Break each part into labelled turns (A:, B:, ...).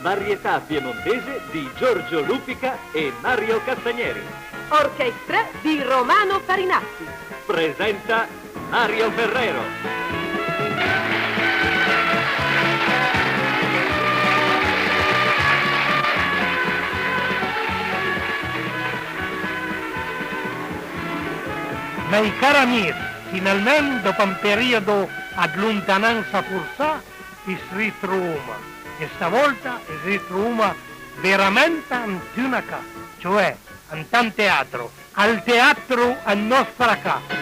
A: varietà piemontese di Giorgio Lupica e Mario Castagneri.
B: Orchestra di Romano Farinazzi.
A: Presenta Mario Ferrero.
C: Miei cari amici, finalmente dopo un periodo ad lontananza forza, si ritrova. E stavolta si ritrova veramente in una casa, cioè in un teatro, al teatro a nostra casa.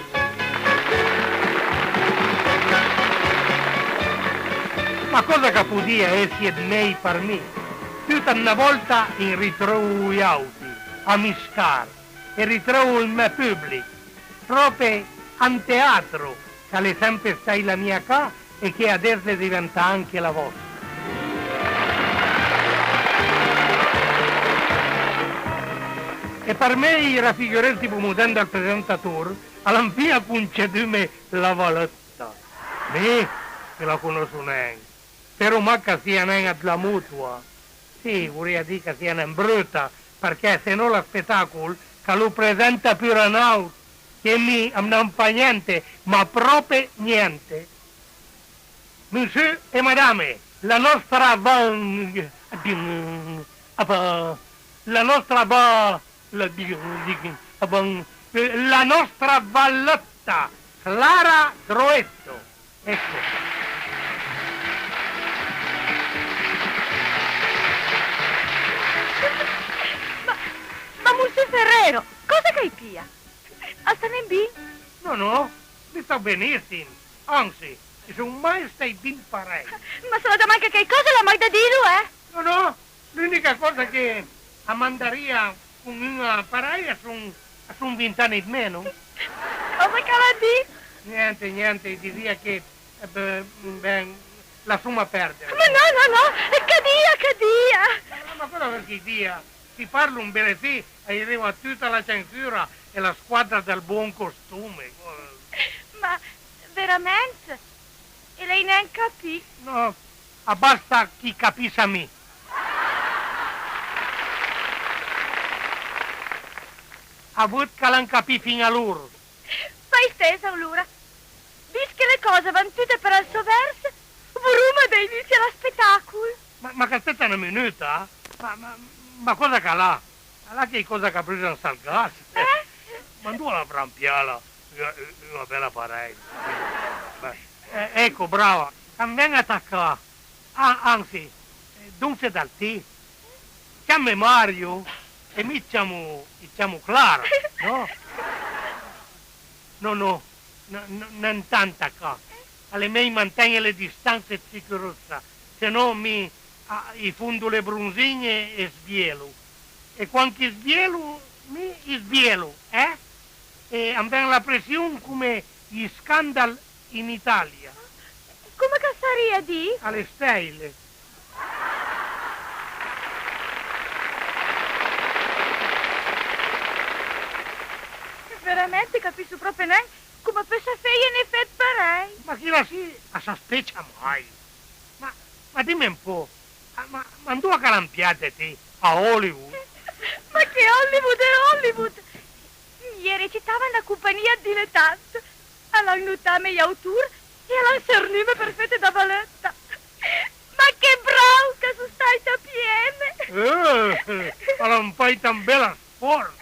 C: Ma cosa che può dire essere nei per me? Tutta una volta in ritrovo gli auti, a miscar, e ritrovo il mio pubblico. Proprio un teatro che è sempre stata la mia casa e che adesso diventa anche la vostra. E per me i raffiguranti pomodando al presentatore alla fine concedumi la valetta. Me che la conosco neanche, però ma che sia neanche la mutua. Sì, vorrei dire che sia neanche brutta, perché se no lo spettacolo che lo presenta più Renaud, che mi non fa niente, ma proprio niente. Monsieur e madame, la nostra la nostra valletta, Clara Groetto. Ecco.
B: Ma Monsieur Ferrero, cosa che pia? Stai bene?
C: No, mi sto benissimo. Anzi, sono mai stai ben pareil.
B: Ma se la domanda che cosa la mai da dire,
C: No, l'unica cosa che a mandaria con una pareil sono 20 anni di meno.
B: Cosa che la di?
C: Niente, diria che la somma perdere.
B: Ma no, che dia?
C: Ma cosa perché dia? Si parla un bel sì, arriva a tutta la censura e la squadra del buon costume.
B: Ma veramente? E lei neanche capì?
C: No, basta chi capisce a me. A voi che l'hanno capito fino a loro.
B: Fai stessa, allora. Visto che le cose vanno tutte per il suo verso, vorremmo da inizio lo spettacolo.
C: Ma che aspetta una minuta? Ma cosa che l'ha? Là che cosa che ha preso un salgato? Ma tu la prampiala, una bella parete. Ecco, brava, non venga attaccata. Anzi, dunque dal te. Chiami Mario e mi chiamo Clara, no? No, non tanta qua. Alle me mantengo le distanze sicurezza, se no i fondo le bronzine e svielo. E quando svielo, mi svielo, E abbiamo la pressione come gli scandali in Italia.
B: Come che sarebbe di?
C: Alle stelle.
B: Veramente capisco proprio neanche come questa figlia ne fa parei.
C: Ma chi la si sospeccia mai? Ma dimmi un po', ma tu a calampiate te a Hollywood?
B: Ma che Hollywood è Hollywood? Ieri recitava una compagnia dilettante. All'hanno notato gli autori e all'hanno cernito perfette da valletta. Ma che bravo che sono stai a pieme!
C: Ma non fai tan bella sport!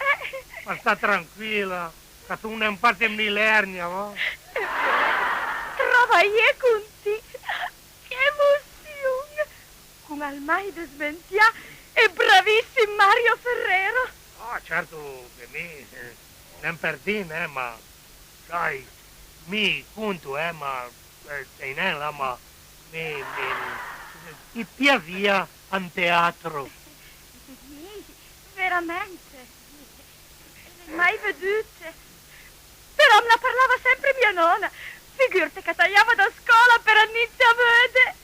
C: Ma sta tranquilla, che tu non fate millernia, va?
B: Travagliare con te! Che emozione! Con Almai de Sventia e bravissimo Mario Ferrero!
C: Certo che mi, non per te, ma, sai, mi conto, ma, ma, ti piaceva un teatro?
B: Veramente? Mai vedute? Però me la parlava sempre mia nonna. Figurati che tagliava da scuola per iniziare a vedere.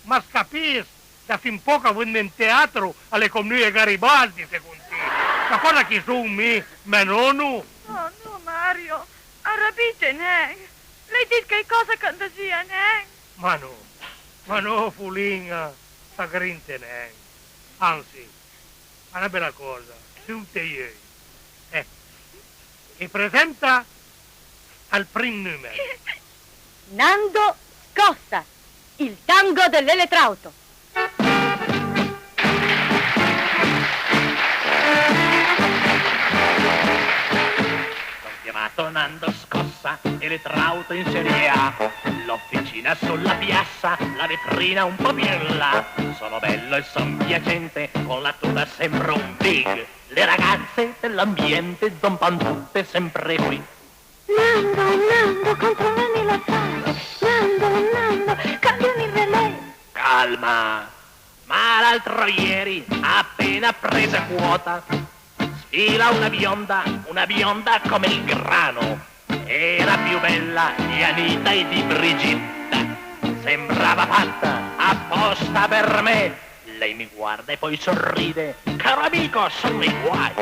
C: Ma capisci, da fin poco vengo in teatro alle comunità Garibaldi, secondo te. Ma cosa che sono me, ma nonno?
B: Oh no, Mario, arrabite neanche. Lei dice che cosa fantasia neanche.
C: Ma no, fulina, sta grinte neanche. Anzi, è una bella cosa, tutte ieri. E presenta al primo numero.
B: Nando Scossa, il tango dell'elettrauto.
D: Chiamato Nando Scossa, elettrauto in serie A, l'officina sulla piazza, la vetrina un po' più in là. Sono bello e son piacente, con la tuta sembro un big. Le ragazze dell'ambiente zompan tutte sempre qui.
B: Nando, controllami la fase. Nando, cambiami il relè.
D: Calma, ma l'altro ieri, appena presa quota, sfila una bionda come il grano. Era più bella di Anita e di Brigitta, sembrava fatta apposta per me. Lei mi guarda e poi sorride, caro amico, sono i guai.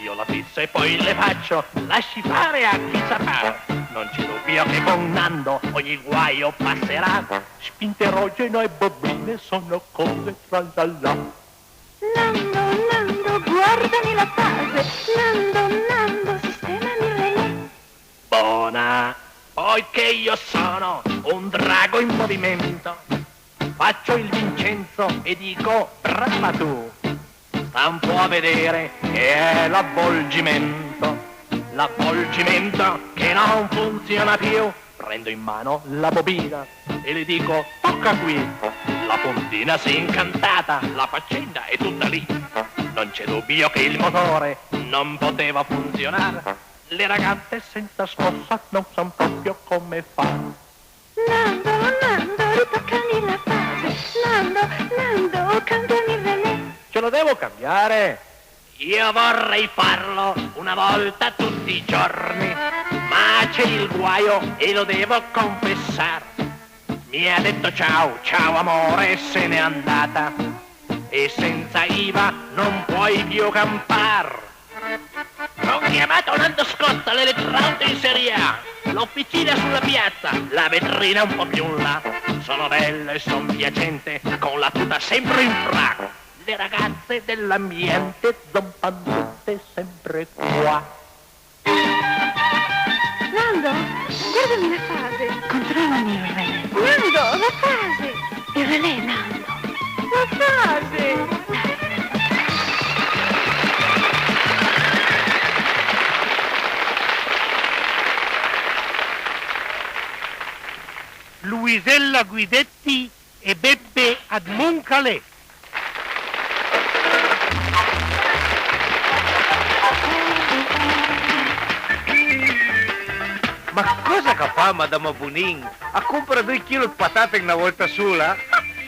D: Io la fisso e poi le faccio, lasci fare a chi sa fare. Non c'è dubbio che con Nando ogni guaio passerà. Spinterogeno e bobine sono cose tra la là.
B: Nando, guardami la fase. Nando, sistemami il relè.
D: Buona, poiché io sono un drago in movimento, faccio il Vincenzo e dico brava tu. Sta un po' a vedere che è l'avvolgimento che non funziona più. Prendo in mano la bobina e le dico tocca qui. La puntina si è incantata, la faccenda è tutta lì. Non c'è dubbio che il motore non poteva funzionare. Le ragazze senza scossa non san proprio come fare.
B: Nando, ritoccami la fase. Nando, cambiami il relè.
D: Ce lo devo cambiare? Io vorrei farlo una volta tutti i giorni, ma c'è il guaio e lo devo confessare. Mi ha detto ciao amore e se n'è andata, e senza IVA non puoi più campar. Ho chiamato Nando Scossa, l'elettrauto in serie A, l'officina sulla piazza, la vetrina un po' più in là. Sono bello e son piacente, con la tuta sempre in frac. Le ragazze dell'ambiente zompan tutte sempre qua.
B: Nando, guardami la fase. Controllami il relè. Nando, la fase. Il relè, Nando. La fase.
C: Luisella Guidetti e Beppe ad Moncalè.
A: Ma cosa che fa Madame Bonin? A comprare 2 chili di patate una volta sola?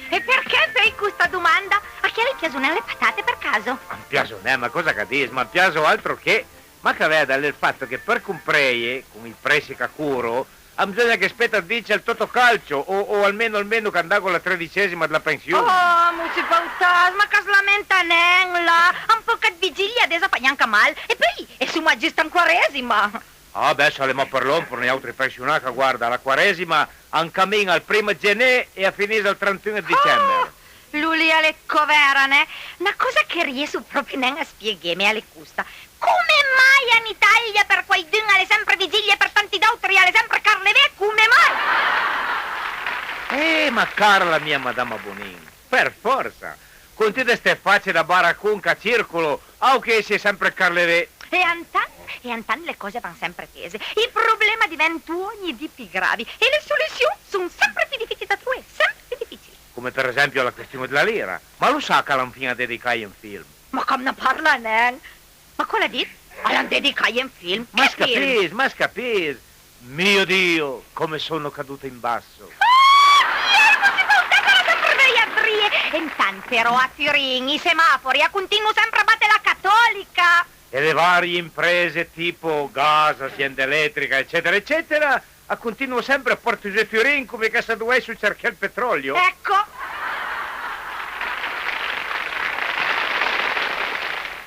B: E perché fai questa domanda? A chi le piacciono le patate per caso?
A: Non piace ma cosa che dici? Ma piace altro che... Ma che veda il fatto che per comprare, con i prezzi che curo, bisogna che aspetta dice al Totocalcio, o almeno che andà con la 13ª della pensione.
B: Oh, music fantasma, che si lamenta nella. Un po' che vigilia adesso fa neanche mal. E poi è su magista in quaresima.
A: Ah beh, saremo per l'ompro, ne altri pensionati, guarda, la quaresima in cammino al 1 gennaio e a finire al 31 dicembre.
B: Oh, lui alle coverane. Una cosa che riesco proprio non a spiegarmi alle custa. Come mai in Italia per qualcuno alle sempre vigilie, per tanti d'autri alle sempre carlevè? Come mai?
A: Ma cara la mia Madama Bonin, per forza. Con tutte ste facce da baracunca circolo, che si è sempre carlevè.
B: E antan le cose vanno sempre tese. Il problema diventa ogni di più gravi e le soluzioni sono sempre più difficili da trovare, sempre più difficili.
A: Come per esempio la questione della lira. Ma lo sa che l'hanno fino a dedicare in film?
B: Ma come ne parla, Nen? Ma cosa dici? L'hanno dedicato in film?
A: Ma
B: Che film?
A: scapis. Mio Dio, come sono caduta in basso.
B: E intanto ero a Turin, i semafori, a continuo sempre a battere la cattolica.
A: E le varie imprese tipo gas, azienda elettrica, eccetera, eccetera, a continuo sempre a Porto Turin come che se dovessi cercare il petrolio.
B: Ecco.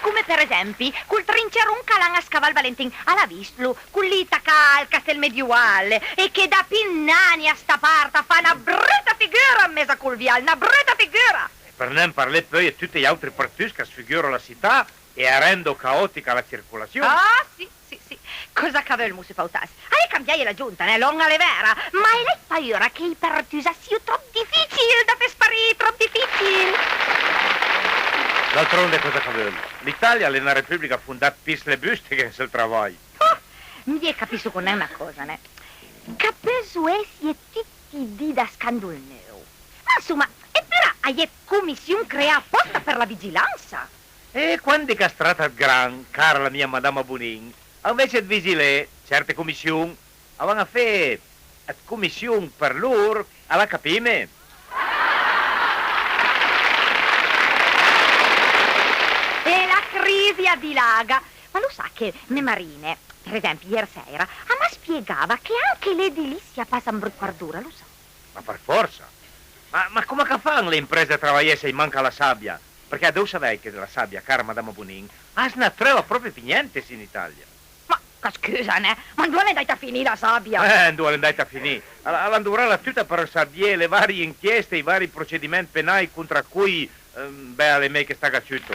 B: Come per esempio, col trincerun calan a Scaval Valentin alla Vistlu, con l'Itaca al Castel Medioale, e che da pinnani a sta parte fa una brutta figura a mesa col viale, una brutta figura.
A: Per non parlare poi di tutti gli altri partiti che sfigurano la città e rendo caotica la circolazione.
B: Ah, sì. Cosa cavolo si fa utas? Hai cambiato la giunta, né? Non è vera. Ma hai lei paura che i partiti siano troppo difficili da far sparire, troppo difficili?
A: D'altronde cosa cavolo? L'Italia è una repubblica fondata per le buste che se il lavoro.
B: Mi capisco con è una cosa, né? Capisco si è tutti di da scandalo. Ma insomma, e però hai commissione creata apposta per la vigilanza.
A: E quando è castrata il gran, cara la mia madama Bonin, invece di vigilare certe commissioni, avevano fatto una commissione per loro alla capime.
B: E la crisi dilaga. Ma lo sa che le marine, per esempio ieri sera, a me spiegava che anche l'edilizia passa in bruttardura, lo sa.
A: Ma per forza. Ma come che fanno le imprese a lavorare se manca la sabbia? Perché devo sapere che la sabbia, cara madama Bonin, non trova proprio più niente in Italia.
B: Ma scusa, né? Ma dove è andata a finire la sabbia?
A: Dove è andata a finire? All'andurella tutta per sapere le varie inchieste, i vari procedimenti penali contro cui, le me che sta cacciuto.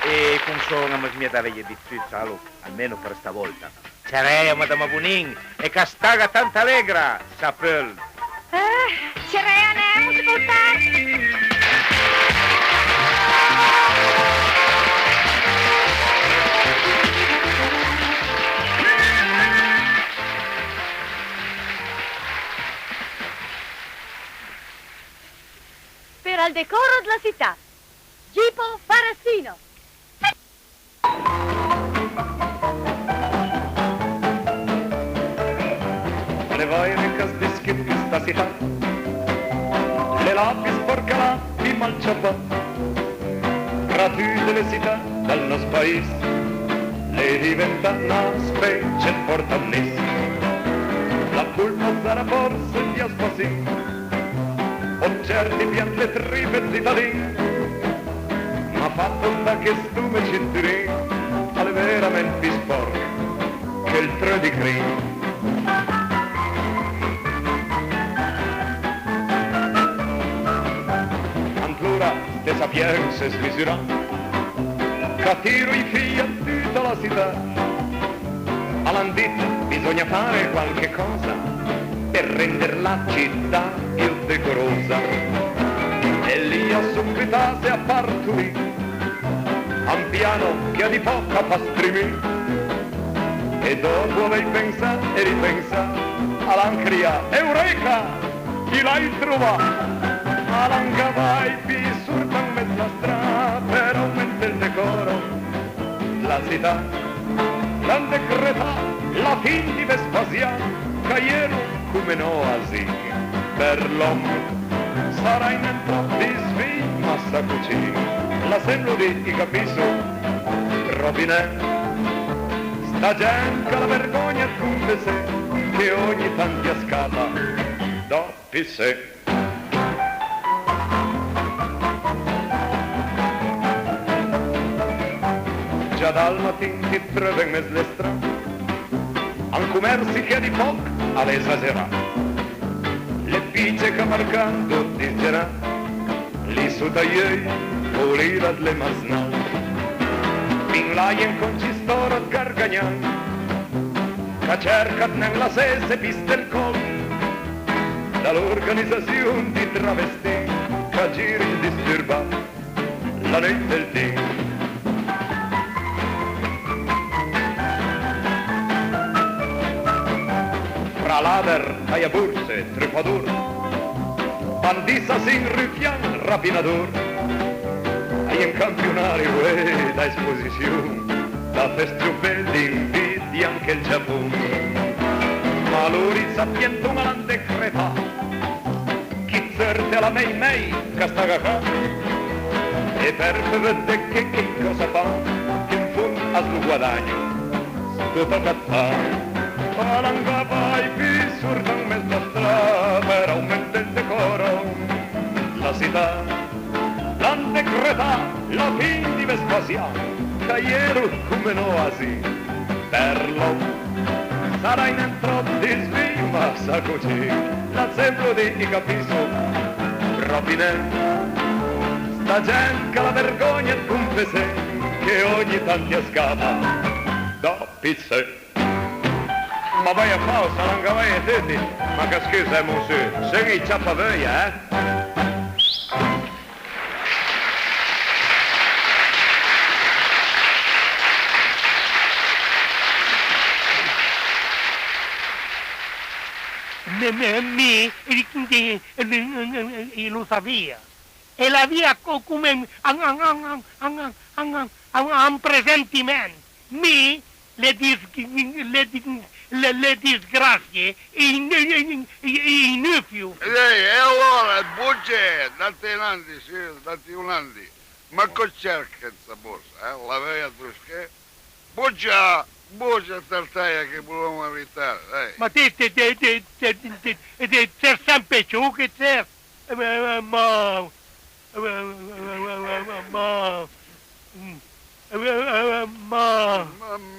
A: E con sono a mia da veglia di zalo, almeno per stavolta. C'era madama Bonin e che staga tanta allegra, sapel.
B: C'era non si può stare. Per il decoro della città, Gipo Farassino.
E: Le vairicas di schiffi sta città, le lapi sporca lapi malciapà, tra tutte le città del nostro paese, le diventa una specie portanese. La colpa sarà forse di Aspasin, o certi pian le tripe cittadini, ma fatto da che stume cinturini, alle veramente più sporche che il 3 di green. De sapienza smisurata, che tiro i figli a tutta la città. All'andita bisogna fare qualche cosa per rendere la città più decorosa. E lì a subitase a parturì, a un piano che ha di poca pastrimi. E dopo aver pensato e ripensato, all'ancria, eureka, chi l'hai trovato? Alanga vai pi surta in mezzo a strada per aumentare il decoro la città l'han decreta la fin di Vespasiano che ieri come un'oasi per l'uomo sarà in entrambi svegli sta cucina la sembro di capisco Robinè sta gente che la vergogna è come se che ogni tanto scala dopo sé. Già dal mattino ti trovi in mezzo alle strade, al commercio che di poco all'esagerato. Le pizze che marcando disgerà, li su tagliei, pulire le masnali. Fin là in concistoro a gargagnare, che cercano nella sese piste il collo, dall'organizzazione di travesti, che gira indisturbato la notte del dì. Fra lader, tagliaburse, trepadur, bandissa sin rufian, rapinadur, e in campionario e da esposizione, da festival invidi anche il Giappone. Ma l'uri sapiento malan decreta, chi certe la mei, che sta cacà, e per vedere che cosa fa, che in fondo ha sul guadagno, tutto cattà. Palanga vai più surda in mezzo a strada per aumentare il decoro la città l'han decreta la fin di Vespasiano che ieri come un'oasi per l'uomo sarà in entro di svima sa così la sembro di capisco Robinè. Sta gente che la vergogna è un pesè che ogni tanto scappa da pizze. Ma vai a pausa, non che vai a tutti. Ma che scusa, monsieur, se che ciappa voglia, eh?
C: Lo sabía. E la via come un presentiment. Mi le disgrazie inutili.
F: E allora, bugie, dati un anno. Ma cosa cerca questa borsa? La veia trusche? Bugia tartaia che volevamo evitare, dai.
C: Ma te c'è sempre ciò che c'è. Ma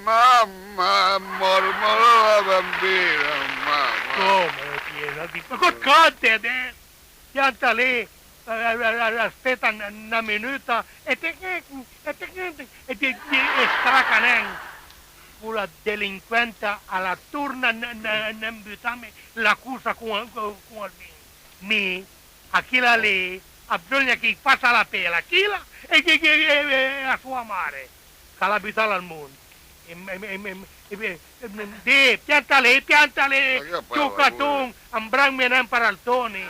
F: Mamma, mormorò la bambina, mamma.
C: come piena di... Ma che cante adesso? Pianta lì, aspetta una minuta e stracaneng. La delinquente alla turna non buttare l'accusa con il mi, a chi la lì, bisogna che faccia la pela, chi la e a sua mare, che la buttare al mondo. Pianta lì, giocaton, un brang per altoni,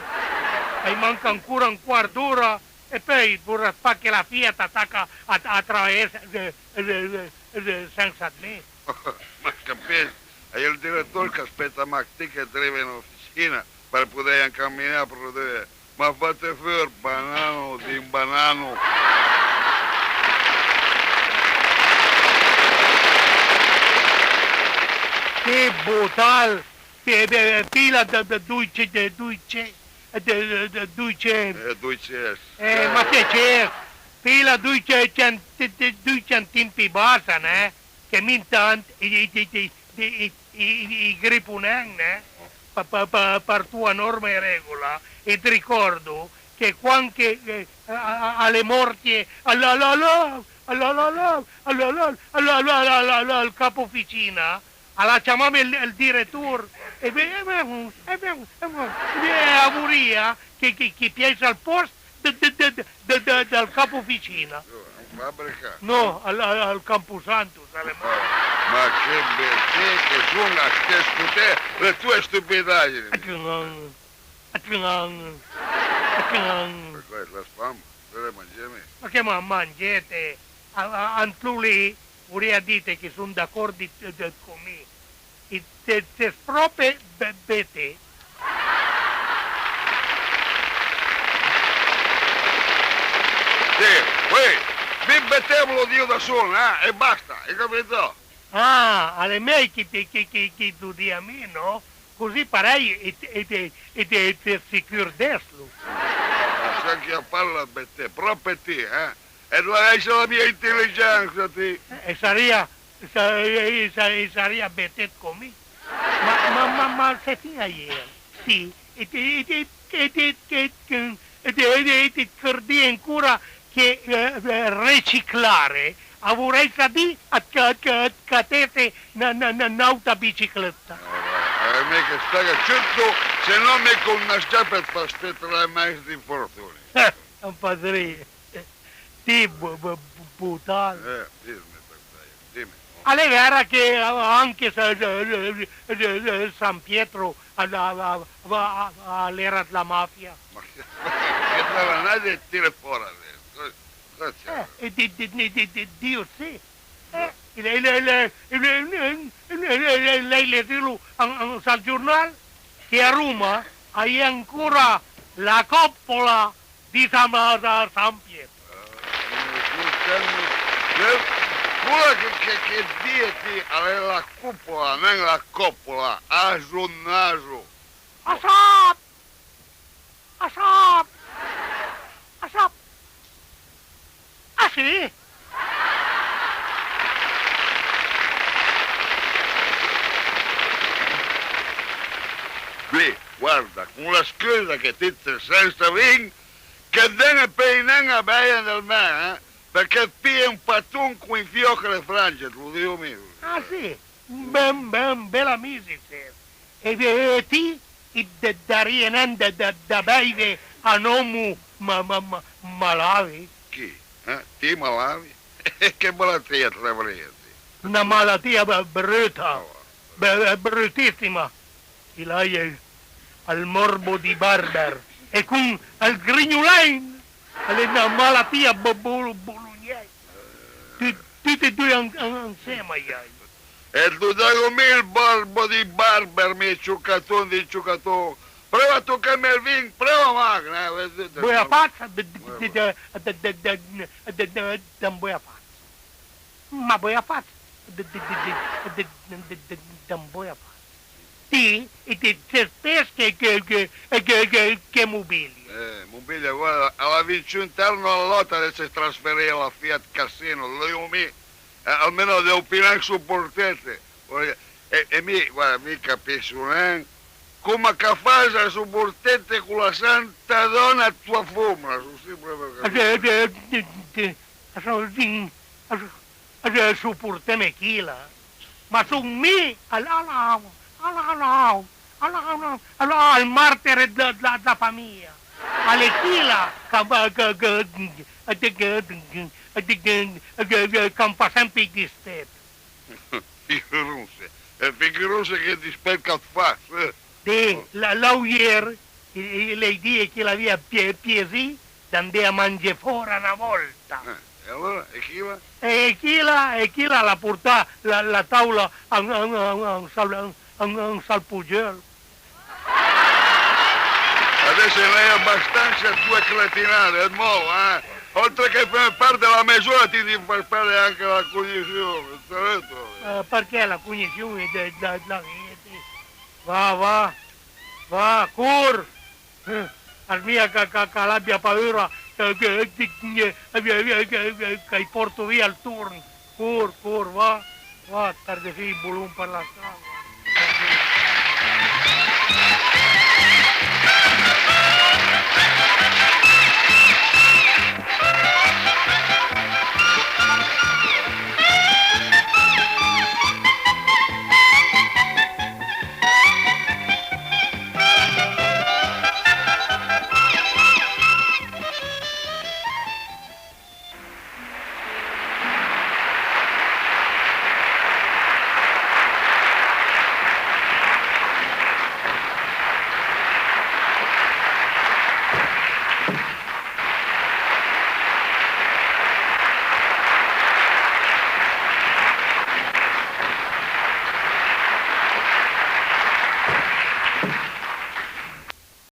C: e manca ancora un quarto d'ora, e poi vorrà fare che la Fiat attacca attraverso senza me.
F: Ma capisci? È il direttore che aspetta Macti che arriva in officina per poter camminare a produrre. Ma fate fuori banano di banano.
C: Che brutal, pila di 200. Ma che c'è? Pila 200 centimpi basta, né? Che mintant i gripuneng, né? Per tua norma e regola. E ti ricordo che quando alle morti al capo officina, alla chiamava il direttore e avuria che piace al posto del capo officina.
F: Fabbrica?
C: No, al Camposanto.
F: Ma che bellezza che suona te le tue stupidaggini. Per questo la spam, le mangiami.
C: Ma che mangiate? Antuli vorrei dire che sono d'accordo con me. E se proprio bete.
F: Sì, mi mettevo io da solo, e basta, hai capito?
C: Ah, alle me che tu di a me, no? Così farai e ti sicuro deslo.
F: Ma sai che parla per te, proprio te, E non hai la mia intelligenza, te.
C: E saria betet con me. Ma se fino a ieri, sì, e ti ricordi ancora che riciclare avrei sapere a catete un'autobicicletta.
F: Mica sta certo, se non mi conosce per aspettare mai di fortuna.
C: Un padre, ti brutale.
F: Dimmi.
C: Alle vera che anche San Pietro all'era della mafia.
F: Ma che dalla nave tira fuori adesso.
C: Dio sì. Lei leggerlo sul giornale che a Roma hai ancora la coppola di San Pietro.
F: Quello che dici alla cupola, non la coppola, a sul naso.
C: Asap! Ah sì?
F: Qui, guarda, con la scusa che ti senza ring, che deve peinare la baia del mare, perché qui è un patunco in fiocca le frange, te lo dico mio.
C: Ah sì, bella musica. E ti da rienande da beve a nomu malavi?
F: Chi? Ti malavi? Che malattia te la presi?
C: Una malattia brutta, bruttissima. E lei è al morbo di Barber e con al grignolain, è una malattia bolognese. Tutti e due insieme,
F: E tu dai come il morbo di Barber, mi ciuccatone di ciuccatone. Prova a toccarmi il vino, prova macchina.
C: Buona faccia, buona faccia. Ma buona faccia, buona faccia. Sì, e c'è spesso che mobilia.
F: Mobilia, guarda, alla vince interno alla lotta adesso si trasferì alla Fiat Cassino, lo mi, almeno devo opinare sul portete. E mi capisco, come che fai sul portete con la santa donna tua fumma, sono sempre per
C: Su porteme chila, ma su me, allora, al martire da famiglia, alle chila, che fa sempre di step.
F: Figurose che ti specca fa.
C: L'auier, lei dice che la via piesi, andava a mangiare fuori una volta.
F: E allora, e chi va?
C: E chi la portà la tavola a un salpugel.
F: Adesso lei è abbastanza tua cretinare, è nuovo, Oltre che per parte della misura ti devi far fare anche la cognizione,
C: Perché la cognizione da vita? Va, cur! Al mia che l'abbia paura che porto via il turno. Cur, va, tardi fi, volum per la strada.